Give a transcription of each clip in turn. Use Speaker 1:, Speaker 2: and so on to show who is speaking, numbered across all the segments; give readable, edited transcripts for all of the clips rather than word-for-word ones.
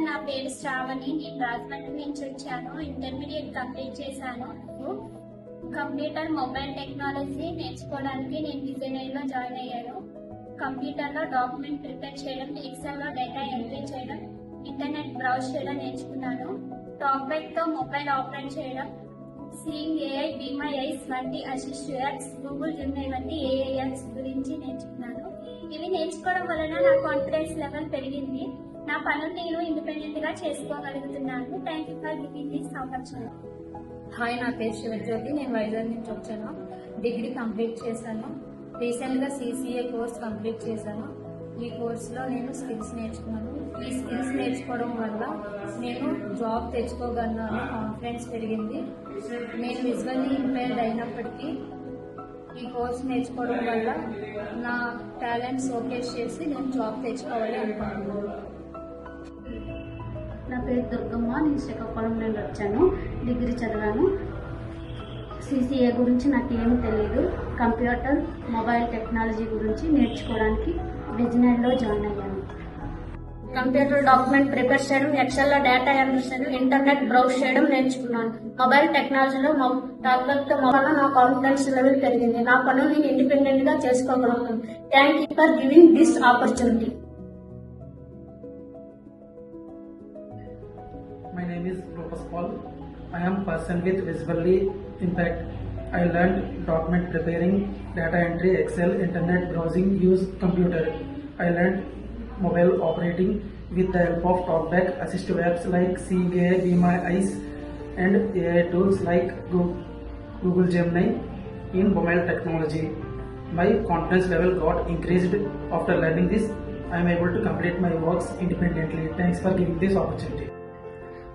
Speaker 1: నా పేరు శ్రావణి. నేను రాజమండ్రి నుంచి వచ్చాను. ఇంటర్మీడియట్ కంప్లీట్ చేశాను. కంప్యూటర్ మొబైల్ టెక్నాలజీ నేర్చుకోవడానికి నేను డిజైనర్ లో జాయిన్ అయ్యాను. కంప్యూటర్ లో డాక్యుమెంట్ ప్రిపేర్ చేయడం, ఎక్సెల్ లో డేటా ఎంట్రీ చేయడం, ఇంటర్నెట్ బ్రౌజ్ చేయడం నేర్చుకున్నాను. టాక్ బ్యాక్ తో మొబైల్ ఆపరేట్ చేయడం, seeing AI, be my eyes వంటి అసిస్ట్ యాప్స్, గూగుల్ జెమినీ వంటి ఏఐ యాప్స్ గురించి నేర్చుకున్నాను. ఇవి నేర్చుకోవడం వలన నా కాన్ఫిడెన్స్ లెవెల్ పెరిగింది. నా పనులు నేను ఇండిపెండెంట్ గా చేసుకోగలుగుతున్నాను. Thank you for giving this opportunity.
Speaker 2: Hi, నా పేరు శివజ్యోతి. నేను వైజాగ్ నుంచి వచ్చాను. డిగ్రీ కంప్లీట్ చేశాను. రీసెంట్గా CCA కోర్స్ కంప్లీట్ చేశాను. ఈ కోర్సులో నేను స్కిల్స్ నేర్చుకున్నాను. ఈ స్కిల్స్ నేర్చుకోవడం వల్ల నేను జాబ్ తెచ్చుకోగలను కాన్ఫిడెన్స్ పెరిగింది. నేను విజువల్లీ ఇంపైర్డ్ అయినప్పటికీ ఈ కోర్స్ నేర్చుకోవడం వల్ల నా టాలెంట్ షోకేస్ చేసి నేను జాబ్ తెచ్చుకోవాలి అనుకుంటున్నాను.
Speaker 3: నా పేరు దుర్గమ్మ. నేను శ్రీకాకుళం నుండి వచ్చాను. డిగ్రీ చదివాను. CCA గురించి నాకు ఏమీ తెలియదు. కంప్యూటర్ మొబైల్ టెక్నాలజీ గురించి నేర్చుకోవడానికి విజనరీలో జాయిన్ అయ్యాను. కంప్యూటర్ డాక్యుమెంట్ ప్రిపేర్ చేయడం, ఎక్సెల్లో డేటా ఎంట్రీ చేయడం, ఇంటర్నెట్ బ్రౌజ్ చేయడం నేర్చుకున్నాను. మొబైల్ టెక్నాలజీలో టాబ్లెట్తో వల్ల నా కాన్ఫిడెన్స్ లెవెల్ పెరిగింది. నా పనులు నేను ఇండిపెండెంట్ గా చేసుకోగలుగుతాను. Thank you for giving this opportunity.
Speaker 4: My name is Rupas Paul. I am person with visually impact. I learned document preparing, data entry, Excel, internet browsing, use computer. I learned mobile operating with the help of TalkBack, assistive apps like Seeing AI, Be My Eyes, and AI tools like Google Gemini in mobile technology. My confidence level got increased after learning this. I am able to complete my works independently. Thanks for giving this opportunity.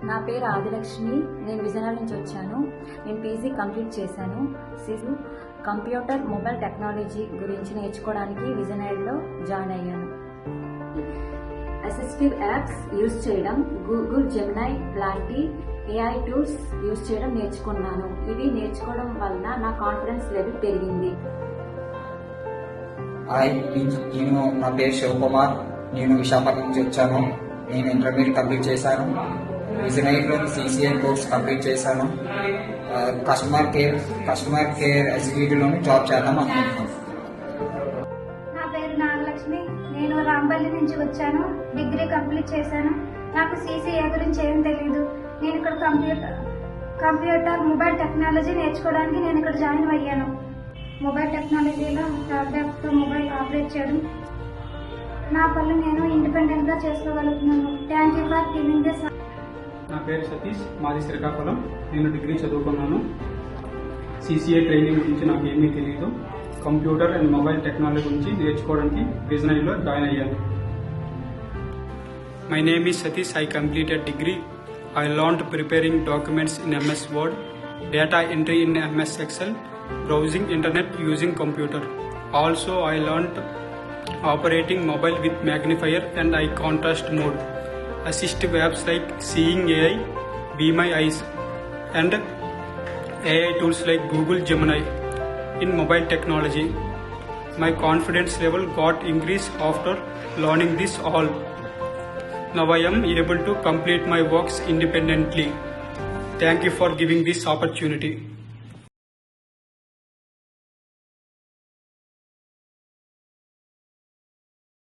Speaker 5: నా పేరు ఆదిలక్ష్మి. నేను విజయనగరం నుంచి వచ్చాను. నేను PG complete చేశాను. Computer mobile technology గురించి నేర్చుకోవడానికి విజయనగరంలో జాయిన్ అయ్యాను. అసిస్టివ్ యాప్స్ యూజ్ చేయడం, గూగుల్ జెమినై లాంటి AI టూల్స్ యూజ్ చేయడం నేర్చుకున్నాను. ఇవి నేర్చుకోవడం వలన నా కాన్ఫిడెన్స్ లెవెల్ పెరిగింది.
Speaker 6: నా పేరు శివకుమార్. నేను విశాఖపట్నం నుంచి వచ్చాను. నేను ఇంటర్మీడియట్ కంప్లీట్ చేశాను. విజయనగరంలో CCA కోర్స్ కంప్లీట్ చేశాను. కస్టమర్ కేర్ ఎగ్జిక్యూటివ్లోని జాబ్ చేద్దాం అనుకుంటున్నాను.
Speaker 7: నా పేరు నాగలక్ష్మి. నేను రాంపల్లి నుంచి వచ్చాను. డిగ్రీ కంప్లీట్ చేశాను. నాకు CCA గురించి ఏం తెలియదు. నేను ఇక్కడ కంప్యూటర్ మొబైల్ టెక్నాలజీ నేర్చుకోవడానికి నేను ఇక్కడ జాయిన్ అయ్యాను. మొబైల్ టెక్నాలజీలో ల్యాప్టాప్తో మొబైల్ ఆపరేట్ చేయడం, నా పనులు నేను ఇండిపెండెంట్ గా చేసుకోగలుగుతున్నాను. Thank you for giving this.
Speaker 8: నా పేరు సతీష్. మాది శ్రీకాకుళం. నేను డిగ్రీ చదువుకున్నాను. CCA ట్రైనింగ్ గురించి నాకు ఏమీ తెలియదు. కంప్యూటర్ అండ్ మొబైల్ టెక్నాలజీ గురించి నేర్చుకోవడానికి విజనరీలో జాయిన్ అయ్యాను. My name is Satish. I completed degree. I learned preparing documents in MS Word, data entry in MS Excel, browsing internet using computer. Also, I learned operating mobile with magnifier and eye contrast mode, assistive apps like Seeing AI, Be My Eyes, and AI tools like Google Gemini in mobile technology. My confidence level got increased after learning this all. Now I am able to complete my works independently. Thank you for giving this opportunity.